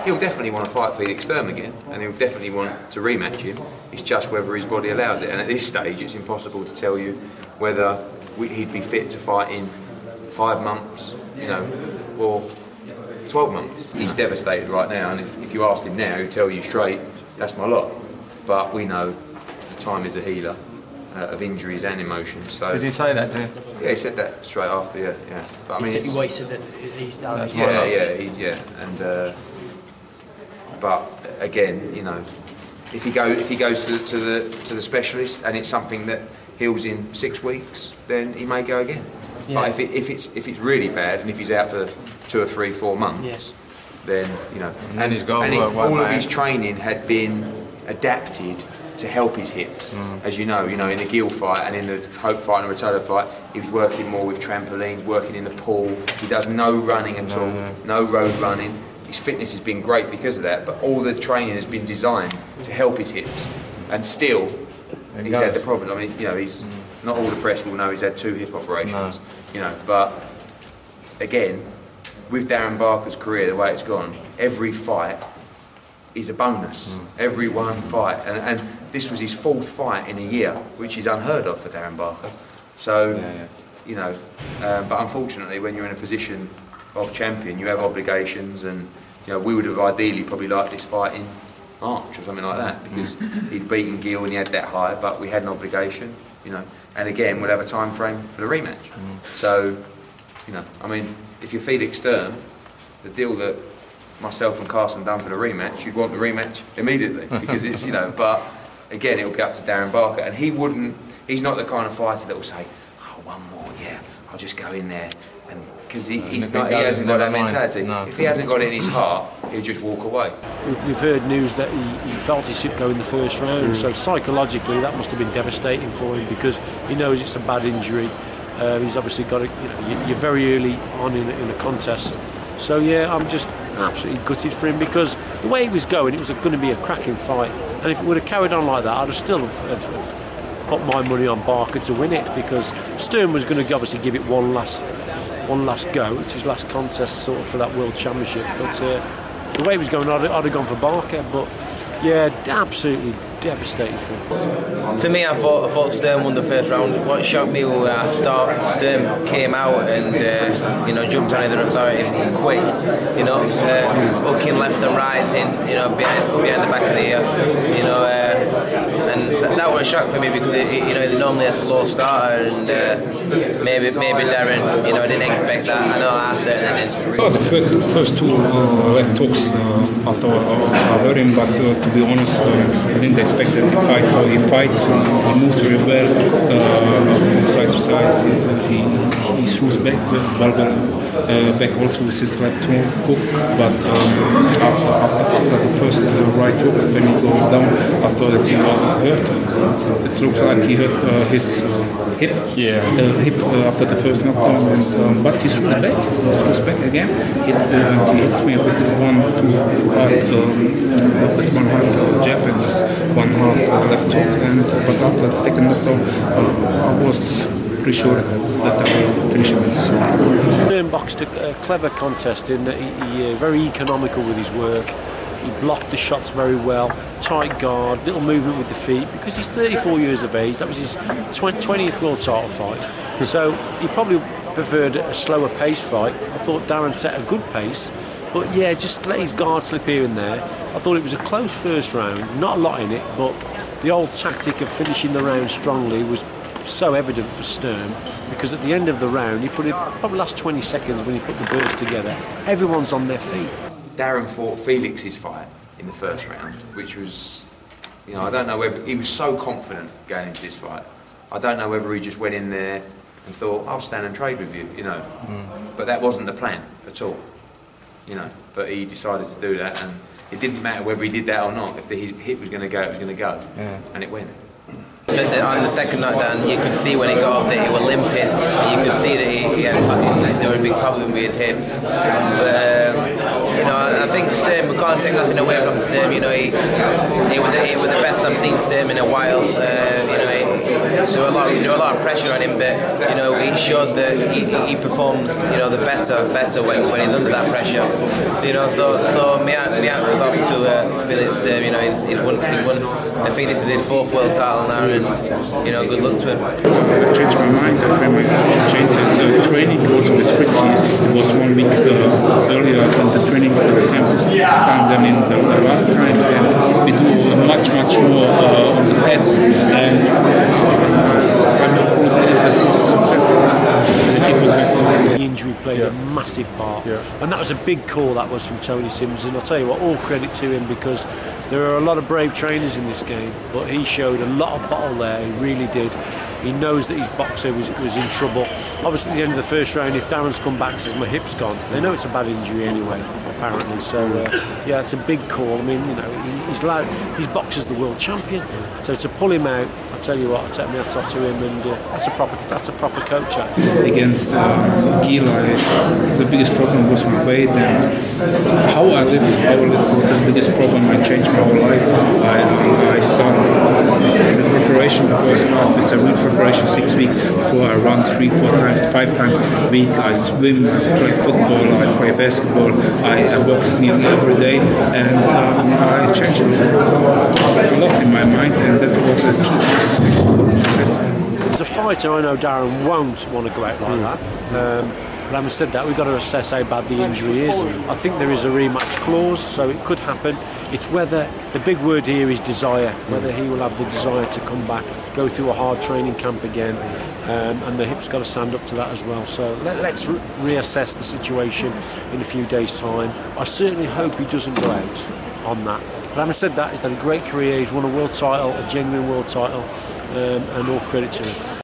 he'll definitely want to fight Felix Sturm again, and he'll definitely want to rematch him. It's just whether his body allows it, and at this stage it's impossible to tell you whether he'd be fit to fight in 5 months, you know, or 12 months. He's devastated right now, and if you asked him now, he'd tell you straight, that's my lot. But we know time is a healer of injuries and emotions. So did he say that, did he? Yeah, he said that straight after. Yeah. But I mean, he said that he's done. And but again, you know, if he goes to the specialist and it's something that heals in 6 weeks, then he may go again. Yeah. But if it's really bad and if he's out for 2 or 3, 4 months, then you know, and he's got all of his training had been adapted to help his hips. As you know, in the Gill fight and in the Hope fight and the Rotolo fight, he was working more with trampolines, working in the pool. He does no running at all, no road running. His fitness has been great because of that, but all the training has been designed to help his hips, and still he's had the problem. I mean, you know, he's not all the press will know he's had 2 hip operations. You know, but again, with Darren Barker's career, the way it's gone, every fight is a bonus. Every one fight, and this was his 4th fight in a year, which is unheard of for Darren Barker. So, you know, but unfortunately, when you're in a position of champion, you have obligations, and you know, we would have ideally probably liked this fight in March or something like that, because he'd beaten Gill and he had that high, but we had an obligation, you know. And again, we'll have a time frame for the rematch. So, you know, I mean, if you're Felix Sturm, the deal that myself and Carson done for the rematch, you'd want the rematch immediately, because it's, you know, but again, it'll be up to Darren Barker, and he's not the kind of fighter that will say, oh, one more, yeah, I'll just go in there, and because he hasn't got that mentality. If he hasn't got it in his heart, he'll just walk away. We've heard news that he felt his hip go in the first round, so psychologically that must have been devastating for him, because he knows it's a bad injury. He's obviously got it, you know, you're very early on in a contest. So yeah, I'm just absolutely gutted for him, because the way it was going, it was going to be a cracking fight, and if it would have carried on like that, I'd have still have put my money on Barker to win it, because Sturm was going to obviously give it one last go. It's his last contest sort of for that World Championship, but the way it was going, I'd have gone for Barker. But yeah, absolutely devastated for him. For me, I thought Sturm won the first round. What shocked me was at the start, Sturm came out and you know, jumped on the authority quick, you know, hooking lefts and rights in, you know, behind the back of the ear, you know, and that was a shock for me, because you know, he's normally a slow starter, and maybe Darren, you know, I didn't expect that. I know I certainly didn't. The first 2 left hooks after I heard him, but to be honest, I didn't expect that he fights. He moves very well from side to side. He throws back also with his left hook, but after the first right hook, when he goes down, I thought that he was hurt. It looks like he hurt his hip after the first knockdown, but he throws back again. He hits me with 1-2 hard jab and 1 hard left hook, but after the second knockdown, I was pretty sure that I will finish him. Sturm boxed a clever contest in that he very economical with his work. He blocked the shots very well, tight guard, little movement with the feet, because he's 34 years of age. That was his 20th world title fight. So he probably preferred a slower pace fight. I thought Darren set a good pace, but yeah, just let his guard slip here and there. I thought it was a close first round, not a lot in it, but the old tactic of finishing the round strongly was so evident for Sturm, because at the end of the round, he put it probably last 20 seconds when he put the burst together, everyone's on their feet. Darren fought Felix's fight in the first round, which was, you know, I don't know whether he was so confident going into this fight. I don't know whether he just went in there and thought, I'll stand and trade with you, you know. But that wasn't the plan at all, you know. But he decided to do that, and it didn't matter whether he did that or not. If his hit was going to go, it was going to go, and it went. On the second knockdown, you could see when he got up that he was limping, and you could see that there was a big problem with his hip. But you know, I think Sturm, we can't take nothing away from Sturm. You know, he was the best I've seen Sturm in a while. You know, there were a lot of pressure on him, but you know, he showed that he performs, you know, the better when he's under that pressure. You know, so me hat goes off to Felix Sturm. You know, he's won. I think this is his 4th world title now, and you know, good luck to him. I changed my mind. I changed the training also with Richie. It was 1 week earlier than the training camps this time than in the last times, and we do much more on the pad, and I'm not really believe success. The gift was excellent. The injury played a massive part, and that was a big call. That was from Tony Sims, and I'll tell you what, all credit to him, because there are a lot of brave trainers in this game, but he showed a lot of bottle there. He really did. He knows that his boxer was in trouble. Obviously, at the end of the first round, if Darren's come back and says my hip's gone, they know it's a bad injury anyway, apparently. So yeah, it's a big call. I mean, you know, his boxer's the world champion, so to pull him out, I tell you what, I take my hats off to him, and that's a proper coach. Against Gil, the biggest problem was my weight, and how I live was the biggest problem. I changed my whole life. I started the preparation before I start with a real preparation 6 weeks before. I run 3, 4 times, 5 times a week. I swim, I play football, I play basketball, I box nearly every day, and I changed a lot in my mind, and that was the key to success. As a fighter, I know Darren won't want to go out like that. But having said that, we've got to assess how bad the injury is. I think there is a rematch clause, so it could happen. It's whether, the big word here is desire, whether he will have the desire to come back, go through a hard training camp again, and the hip's got to stand up to that as well. So let's reassess the situation in a few days' time. I certainly hope he doesn't go out on that. But having said that, he's had a great career. He's won a world title, a genuine world title, and all credit to him.